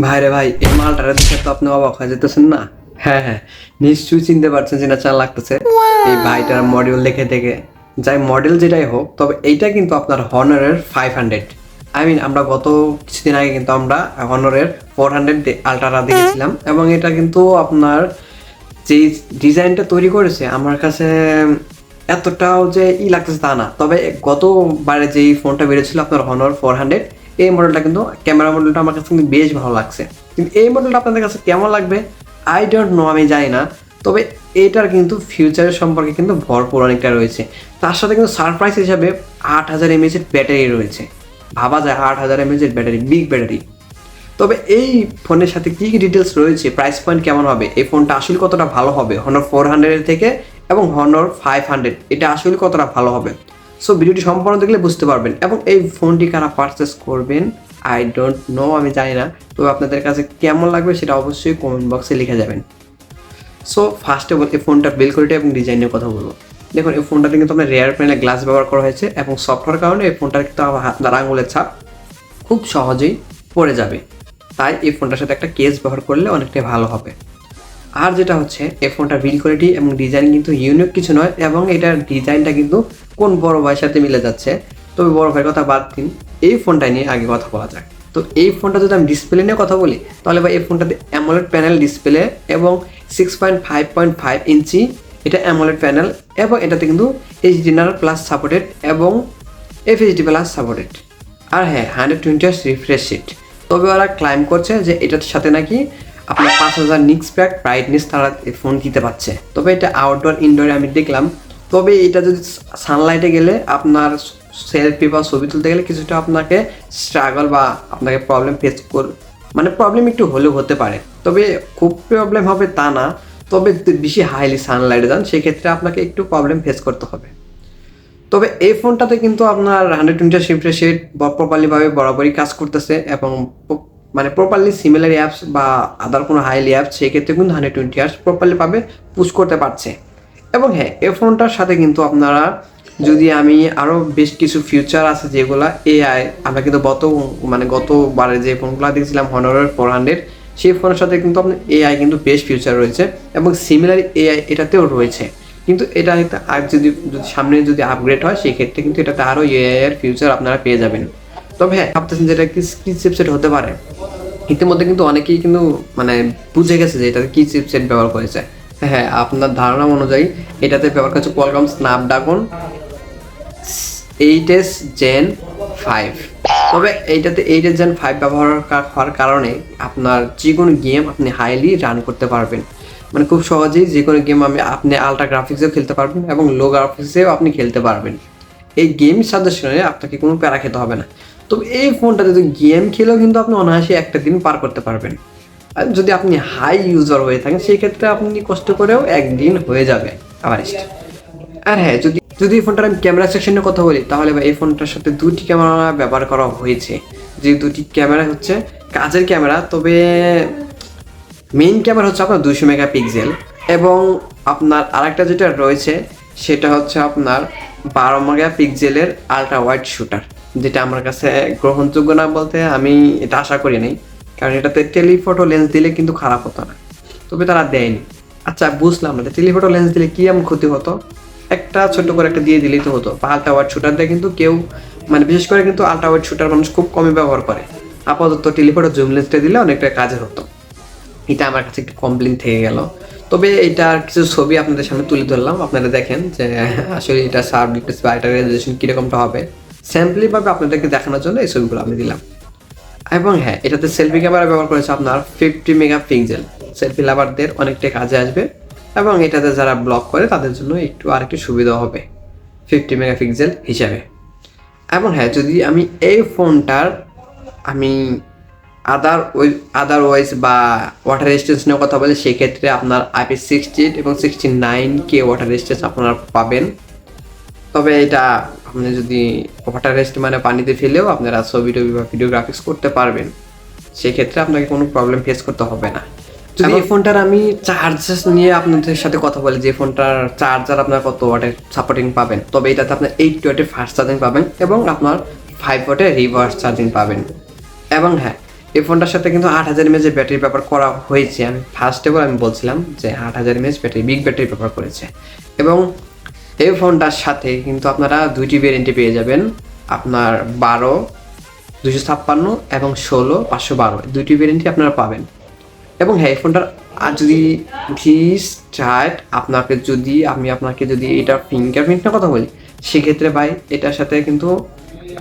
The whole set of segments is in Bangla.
ভাইরে ভাই, এই মালটারে দেখে তো আপনি অবাক হয়ে যেতেছেন না? হ্যাঁ হ্যাঁ, নিশ্চয়ই চিনতে পারছেন যে না চাল লাগতেছে এই ভাইটার মডিউল দেখে দেখে। যাই মডেল যেটাই হোক, তবে এইটা কিন্তু আপনার হনারের 500। আমরা গত কিছুদিন আগে কিন্তু আমরা হনারের 400 আলট্রা দেখেছিলাম, এবং এটা কিন্তু আপনার যেই ডিজাইনটা তৈরি করেছে আমার কাছে এতটাও যে লাগতেছে তা না। তবে গতবারে যেই ফোনটা বেরিয়েছিল আপনার হনর 400, এই মডেলটা কিন্তু ক্যামেরা মডেলটা আমার কাছে কিন্তু বেশ ভালো লাগছে। কিন্তু এই মডেলটা আপনাদের কাছে কেমন লাগবে আই ডোন্ট নো, আমি জানি না। তবে এটার কিন্তু ফিউচারের সম্পর্কে কিন্তু ভরপুর অনেকটা রয়েছে। তার সাথে কিন্তু সারপ্রাইজ হিসাবে 8000 mAh ব্যাটারি রয়েছে। ভাবা যায় 8000 mAh ব্যাটারি, বিগ ব্যাটারি। তবে এই ফোনের সাথে কী কী ডিটেলস রয়েছে, প্রাইস পয়েন্ট কেমন হবে, এই ফোনটা আসলে কতটা ভালো হবে হনর 400 থেকে, এবং হনর 500 এটা আসলে কতটা ভালো হবে, সো ভিডিওটি সম্পূর্ণ দেখলে বুঝতে পারবেন। এবং এই ফোনটি কারা পারচেস করবেন আই ডোন্ট নো, আমি জানি না। তবে আপনাদের কাছে কেমন লাগবে সেটা অবশ্যই কমেন্ট বক্সে লিখে যাবেন। সো ফার্স্ট অফ অল এই ফোনটার বিল্ড কোয়ালিটি এবং ডিজাইনের কথা বলবো। দেখুন, এই ফোনটাতে কিন্তু আপনার রেয়ার প্যানেল গ্লাস ব্যবহার করা হয়েছে, এবং সফটওয়্যার কারণে এই ফোনটার কিন্তু আপনার আঙুলের ছাপ খুব সহজেই পড়ে যাবে। তাই এই ফোনটার সাথে একটা কেস ব্যবহার করলে অনেকটাই ভালো হবে। আর যেটা হচ্ছে, এই ফোনটার বিল্ড কোয়ালিটি এবং ডিজাইন কিন্তু ইউনিক কিছু নয়, এবং এটার ডিজাইনটা কিন্তু কোন বড় ভাইয়ের সাথে মিলে যাচ্ছে। তবে বড় ভাইয়ের কথা বাদ দিন, এই ফোনটা নিয়ে আগে কথা বলা যাক। তো এই ফোনটা যদি আমি ডিসপ্লে নিয়ে কথা বলি, তাহলে ভাই এই ফোনটাতে অ্যামোলেড প্যানেল ডিসপ্লে এবং 6.5.5 ইঞ্চি এটা অ্যামোলেড প্যানেল, এবং এটাতে কিন্তু HDR+ সাপোর্টেড এবং FHD+ সাপোর্টেড। আর হ্যাঁ, 120 রিফ্রেশ রেট। তবে ওরা ক্লাইম করছে যে এটার সাথে নাকি আপনার 5000 নিক্স প্যাক ব্রাইটনেস তারা ফোন দিতে পারছে। তবে এটা আউটডোর ইনডোরে আমি দেখলাম। তবে এটা যদি সানলাইটে গেলে আপনার সেলফি বা ছবি তুলতে গেলে কিছুটা আপনাকে স্ট্রাগল বা আপনাকে প্রবলেম ফেস মানে প্রবলেম একটু হলেও হতে পারে। তবে খুব প্রবলেম হবে তা না। তবে বেশি হাইলি সানলাইটে যান সেক্ষেত্রে আপনাকে একটু প্রবলেম ফেস করতে হবে। তবে এই ফোনটাতে কিন্তু আপনার 120 রিফ্রেশ রেট প্রপারলিভাবে বরাবরই কাজ করতেছে, এবং মানে প্রপারলি সিমিলার অ্যাপস বা আদার কোনো হাইলি অ্যাপস সেক্ষেত্রে কিন্তু 120 Hz প্রপারলিভাবে পুশ করতে পারছে। এবং হ্যাঁ, এই ফোনটার সাথে কিন্তু আপনারা যদি আমি আরও বেশ কিছু ফিউচার আছে যেগুলো AI, আমরা কিন্তু গতবারে যে ফোনগুলো দেখছিলাম হনরের 400, সেই ফোনের সাথে কিন্তু আপনার AI কিন্তু বেশ ফিউচার রয়েছে, এবং সিমিলার AI এটাতেও রয়েছে। কিন্তু এটা আর যদি সামনে যদি আপগ্রেড হয় সেক্ষেত্রে কিন্তু এটাতে আরও AI এর ফিউচার আপনারা পেয়ে যাবেন। তবে হ্যাঁ, ভাবতেছেন যে এটা কি চিপসেট হতে পারে। ইতিমধ্যে কিন্তু অনেকেই কিন্তু বুঝে গেছে যে এটাতে কি চিপসেট ব্যবহার করেছে। হ্যাঁ, আপনার ধারণা অনুযায়ী এটাতে ব্যবহার করেছে কোয়ালকম স্ন্যাপড্রাগন 8s Gen 5। তবে এইটাতে 8s Gen 5 ব্যবহার হওয়ার কারণে আপনার যে কোনো গেম আপনি হাইলি রান করতে পারবেন। খুব সহজেই যে কোনো গেম আপনি আলট্রা গ্রাফিক্সেও খেলতে পারবেন, এবং লো গ্রাফিক্সেও আপনি খেলতে পারবেন। এই গেম সাজেশনে আপনাকে কোনো প্যারা খেতে হবে না। তো এই ফোনটা যদি গেম খেলেও কিন্তু আপনি অনায়াসে একটা দিন পার করতে পারবেন। আর যদি আপনি হাই ইউজার হয়ে থাকেন সেক্ষেত্রে আপনি কষ্ট করেও একদিন হয়ে যাবে এভারেস্ট। আর হ্যাঁ, যদি এই ফোনটার আমি ক্যামেরা সেকশনের কথা বলি, তাহলে এই ফোনটার সাথে দুটি ক্যামেরা ব্যবহার করা হয়েছে। যে দুটি ক্যামেরা হচ্ছে কাজের ক্যামেরা। তবে মেইন ক্যামেরা হচ্ছে আপনার 200 মেগাপিক্সেল, এবং আপনার আরেকটা যেটা রয়েছে সেটা হচ্ছে আপনার 12 মেগাপিক্সেলের আলট্রা ওয়াইড শুটার, যেটা আমার কাছে গ্রহণযোগ্য না বলতে আমি এটা আশা করি নাই, কারণ এটাতে টেলিফটো লেন্স দিলে কিন্তু খারাপ হতো না। তবে তারা দেয়নি। আচ্ছা, বুঝলাম না টেলিফটো লেন্স দিলে কি এমন ক্ষতি হতো, একটা ছোট করে একটা দিয়ে দিলেই তো হতো। বা আলট্রা ওয়াইড শুটার দিয়ে কিন্তু কেউ বিশেষ করে কিন্তু আলট্রা ওয়াইড শুটার মানুষ খুব কমই ব্যবহার করে। আপাতত টেলিফটো জুম লেন্সটা দিলে অনেকটা কাজের হতো। এটা আমার কাছে একটু কমপ্লেন থেকে গেল। তবে এটার কিছু ছবি আপনাদের সামনে তুলে ধরলাম, আপনারা দেখেন যে আসলে এটা শার্প ডিটেলস বা এটা রেজলিউশন কীরকমটা হবে, স্যাম্পলিভাবে আপনাদেরকে দেখানোর জন্য এই ছবিগুলো আমি দিলাম। এবং হ্যাঁ, এটাতে সেলফি ক্যামেরা ব্যবহার করেছে আপনার 50 মেগাপিক্সেল, সেলফি লাভারদের অনেকটাই কাজে আসবে, এবং এটাতে যারা ব্লগ করে তাদের জন্য আরেকটু সুবিধা হবে 50 মেগাপিক্সেল হিসাবে। এবং হ্যাঁ, যদি আমি এই ফোনটার আদারওয়াইজ বা ওয়াটার রেজিস্ট্যান্সের কথা বলে সেক্ষেত্রে আপনার IP68 এবং 69K ওয়াটার রেজিস্ট্যান্স আপনারা পাবেন। তবে এটা আপনি যদি ওয়াটার রেজিস্ট পানিতে ফেলেও আপনারা ছবি টবি বা ভিডিওগ্রাফিক্স করতে পারবেন, সেক্ষেত্রে আপনাকে কোনো প্রবলেম ফেস করতে হবে না। যদি এই ফোনটার আমি চার্জার নিয়ে আপনাদের সাথে কথা বলি, যে ফোনটার চার্জার আপনার কত ওয়াটের সাপোর্টিং পাবেন, তবে এটাতে আপনার 8 ওয়াটের ফাস্ট চার্জিং পাবেন, এবং আপনার 5 ওয়াটের রিভার্স চার্জিং পাবেন। এবং হ্যাঁ, এই ফোনটার সাথে কিন্তু 8000 mAh ব্যাটারি ব্যবহার করা হয়েছে। আমি ফার্স্টে আমি বলছিলাম যে 8000 mAh ব্যাটারি, বিগ ব্যাটারি ব্যবহার করেছে। এবং এই ফোনটার সাথে কিন্তু আপনারা 2টি ভ্যারিয়েন্টে পেয়ে যাবেন, আপনার 12 256 এবং 16 512, 2টি ভ্যারিয়েন্টই আপনারা পাবেন। এবং হ্যাঁ, এই ফোনটার আর যদি স্টার্ট আপনাকে যদি এটার ফিঙ্গারপ্রিন্টের কথা বলি, সেক্ষেত্রে ভাই এটার সাথে কিন্তু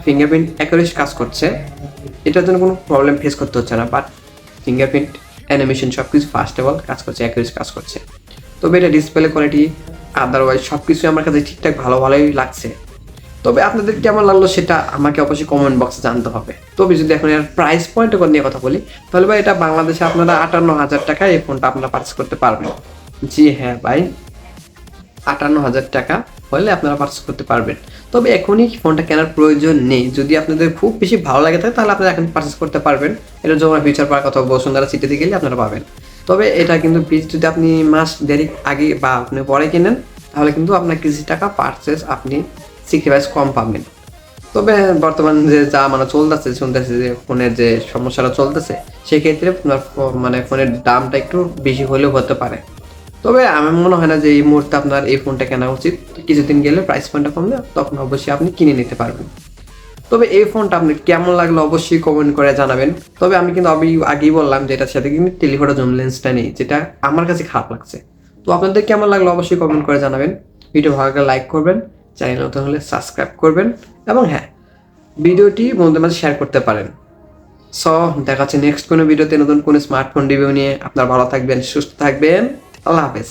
ফিঙ্গারপ্রিন্ট অ্যাকুরেট কাজ করছে, এটার জন্য কোনো প্রবলেম ফেস করতে হচ্ছে না। বাট ফিঙ্গারপ্রিন্ট অ্যানিমেশন সব কিছু ফাস্টেবল কাজ করছে, অ্যাকুরেট কাজ করছে। তবে এটা ডিসপ্লে কোয়ালিটি আদারওয়াইজ সব কিছু আমার কাছে ঠিকঠাক ভালোই লাগছে। তবে আপনাদের কেমন লাগলো সেটা আমাকে অবশ্যই কমেন্ট বক্সে জানতে হবে। তবে যদি এখন এর প্রাইস পয়েন্টের নিয়ে কথা বলি, তাহলে ভাই এটা বাংলাদেশে আপনারা 58,000 টাকায় এই ফোনটা আপনারা পারচেস করতে পারবেন। জি হ্যাঁ ভাই, 58,000 টাকা হলে আপনারা পারচেস করতে পারবেন। তবে এখনই ফোনটা কেনার প্রয়োজন নেই। যদি আপনাদের খুব বেশি ভালো লাগে থাকে তাহলে আপনারা এখন পারচেস করতে পারবেন। এটা যখন ফিউচার পার্ক অথবা বসুন্ধরা সিটিতে গেলে আপনারা পাবেন। তবে এটা কিন্তু প্লিজ যদি আপনি মাস দেরি আগে বা আপনি পরে কিনেন, তাহলে কিন্তু আপনার কিছু টাকা পারচেস আপনি 60% কম পাবেন। তবে বর্তমান যে যা শুনতেছে যে ফোনের যে সমস্যাটা চলতেছে, সেক্ষেত্রে আপনার ফোনের দামটা একটু বেশি হলেও হতে পারে। তবে আমার মনে হয় না যে এই মুহূর্তে আপনার এই ফোনটা কেনা উচিত। কিছুদিন গেলে প্রাইস পয়েন্টটা কমলে তখন অবশ্যই আপনি কিনে নিতে পারবেন। তবে এই ফোনটা আপনার কেমন লাগলো অবশ্যই কমেন্ট করে জানাবেন। তবে আমি কিন্তু আগেই বললাম যে এটার সাথে কিন্তু টেলিফোটো জুম লেন্সটা নেই, যেটা আমার কাছে খারাপ লাগছে। তো আপনাদের কেমন লাগলো অবশ্যই কমেন্ট করে জানাবেন। ভিডিও ভালো লাগলে লাইক করবেন, চ্যানেল নতুন হলে সাবস্ক্রাইব করবেন, এবং হ্যাঁ, ভিডিওটি বন্ধুদের মাঝে শেয়ার করতে পারেন। সো দেখা হচ্ছে নেক্সট কোনো ভিডিওতে নতুন কোনো স্মার্টফোন রিভিউ নিয়ে। আপনারা ভালো থাকবেন, সুস্থ থাকবেন, আল্লাহ হাফেজ।